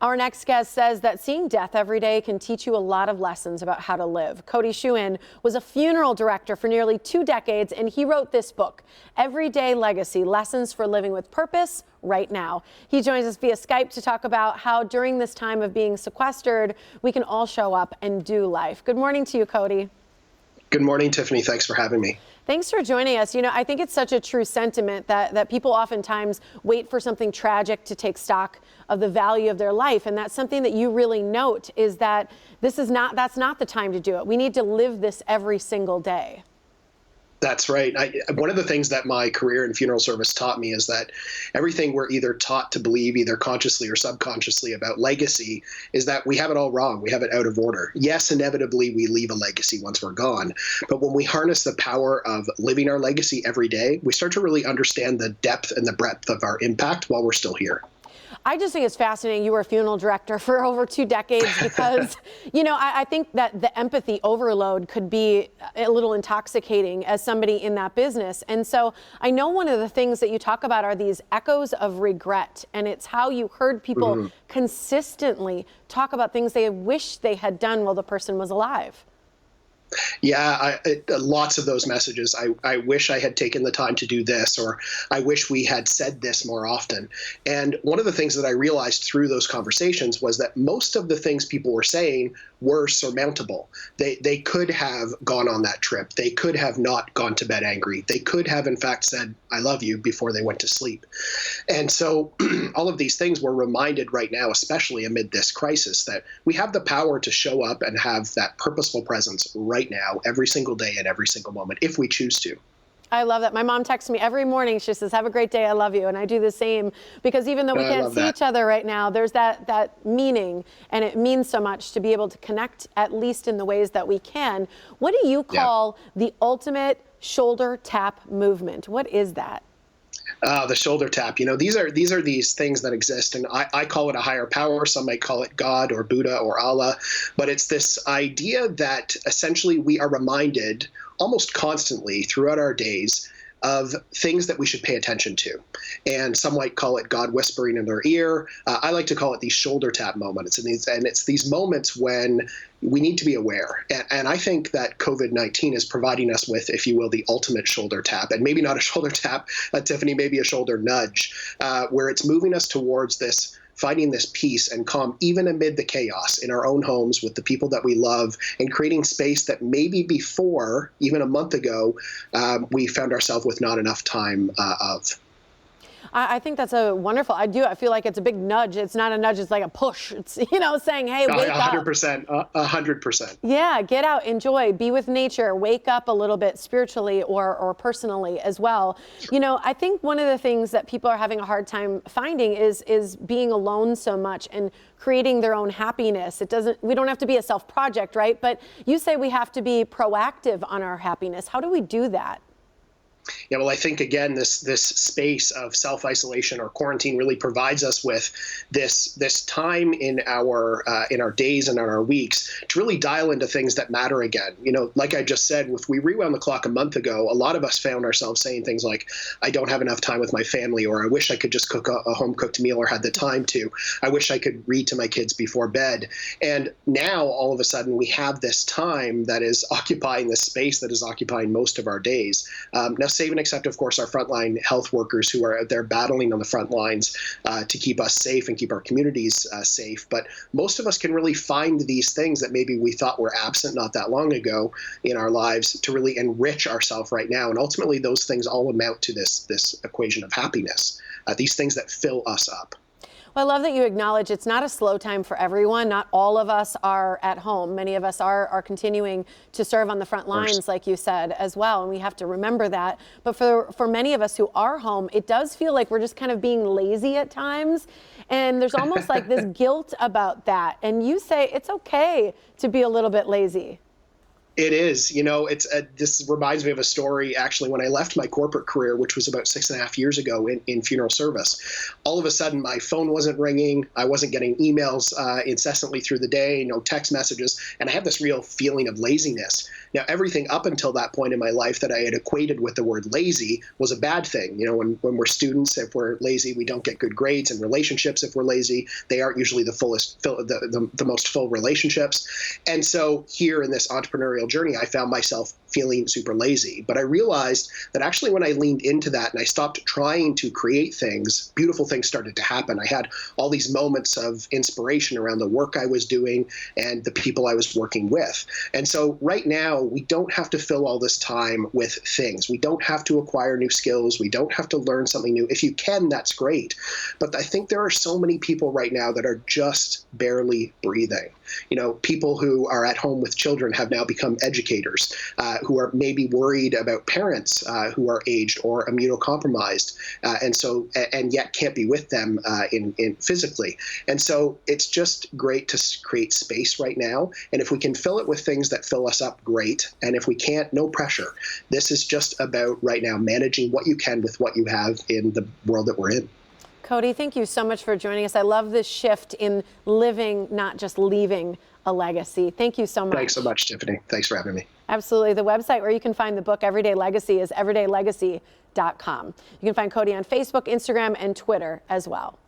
Our next guest says that seeing death every day can teach you a lot of lessons about how to live. Cody Schewin was a funeral director for nearly 2 decades, and he wrote this book, Everyday Legacy: Lessons for Living with Purpose Right Now. He joins us via Skype to talk about how during this time of being sequestered, we can all show up and do life. Good morning to you, Cody. Good morning, Tiffany. Thanks for having me. Thanks for joining us. You know, I think it's such a true sentiment that people oftentimes wait for something tragic to take stock of the value of their life. And that's something that you really note, is that that's not the time to do it. We need to live this every single day. That's right. One of the things that my career in funeral service taught me is that everything we're either taught to believe, either consciously or subconsciously, about legacy is that we have it all wrong. We have it out of order. Yes, inevitably, we leave a legacy once we're gone. But when we harness the power of living our legacy every day, we start to really understand the depth and the breadth of our impact while we're still here. I just think it's fascinating. You were a funeral director for over 2 decades because, you know, I think that the empathy overload could be a little intoxicating as somebody in that business. And so I know one of the things that you talk about are these echoes of regret. And it's how you heard people consistently talk about things they wish they had done while the person was alive. Yeah, lots of those messages. I wish I had taken the time to do this, or I wish we had said this more often. And one of the things that I realized through those conversations was that most of the things people were saying were surmountable. They could have gone on that trip. They could have not gone to bed angry. They could have, in fact, said, "I love you," before they went to sleep. And so all of these things we're reminded right now, especially amid this crisis, that we have the power to show up and have that purposeful presence right now, every single day and every single moment, if we choose to. I love that. My mom texts me every morning. She says, "Have a great day. I love you." And I do the same, because even though we can't see each other right now, there's that meaning, and it means so much to be able to connect, at least in the ways that we can. What do you call the ultimate shoulder tap movement? What is that? The shoulder tap. You know, these are these things that exist, and I call it a higher power. Some might call it God or Buddha or Allah, but it's this idea that essentially we are reminded almost constantly throughout our days of things that we should pay attention to. And some might call it God whispering in their ear. I like to call it these shoulder tap moments. And it's these moments when we need to be aware. And I think that COVID-19 is providing us with, if you will, the ultimate shoulder tap. And maybe not a shoulder tap, Tiffany, maybe a shoulder nudge, where it's moving us towards this, finding this peace and calm, even amid the chaos in our own homes with the people that we love, and creating space that maybe before, even a month ago, we found ourselves with not enough time of. I think that's a wonderful. I feel like it's a big nudge. It's not a nudge. It's like a push. It's, you know, saying, "Hey, wake 100%, 100%. Yeah, get out, enjoy, be with nature, wake up a little bit spiritually or personally as well." You know, I think one of the things that people are having a hard time finding is being alone so much and creating their own happiness. We don't have to be a self project, right? But you say we have to be proactive on our happiness. How do we do that? Yeah, well, I think, again, this space of self-isolation or quarantine really provides us with this time in our days and in our weeks to really dial into things that matter again. You know, like I just said, if we rewound the clock a month ago, a lot of us found ourselves saying things like, "I don't have enough time with my family," or "I wish I could just cook a home-cooked meal or had the time to. I wish I could read to my kids before bed." And now, all of a sudden, we have this time that is occupying this space that is occupying most of our days. Now, save and except, of course, our frontline health workers who are out there battling on the front lines to keep us safe and keep our communities safe. But most of us can really find these things that maybe we thought were absent not that long ago in our lives to really enrich ourselves right now. And ultimately, those things all amount to this equation of happiness, these things that fill us up. Well, I love that you acknowledge it's not a slow time for everyone. Not all of us are at home. Many of us are continuing to serve on the front lines, like you said, as well. And we have to remember that. But for many of us who are home, it does feel like we're just kind of being lazy at times. And there's almost like this guilt about that. And you say it's okay to be a little bit lazy. It is. It's this reminds me of a story actually when I left my corporate career, which was about 6.5 years ago in funeral service. All of a sudden, my phone wasn't ringing. I wasn't getting emails incessantly through the day, no text messages. And I had this real feeling of laziness. Now, everything up until that point in my life that I had equated with the word lazy was a bad thing. When we're students, if we're lazy, we don't get good grades. And relationships, if we're lazy, they aren't usually the most full relationships. And so here in this entrepreneurial journey, I found myself feeling super lazy. But I realized that actually when I leaned into that and I stopped trying to create things, beautiful things started to happen. I had all these moments of inspiration around the work I was doing and the people I was working with. And so right now, we don't have to fill all this time with things. We don't have to acquire new skills. We don't have to learn something new. If you can, that's great. But I think there are so many people right now that are just barely breathing. People who are at home with children have now become educators, who are maybe worried about parents who are aged or immunocompromised, and yet can't be with them in physically. And so it's just great to create space right now. And if we can fill it with things that fill us up, great. And if we can't, no pressure. This is just about right now managing what you can with what you have in the world that we're in. Cody, thank you so much for joining us. I love this shift in living, not just leaving a legacy. Thank you so much. Thanks so much, Tiffany. Thanks for having me. Absolutely. The website where you can find the book Everyday Legacy is everydaylegacy.com. You can find Cody on Facebook, Instagram, and Twitter as well.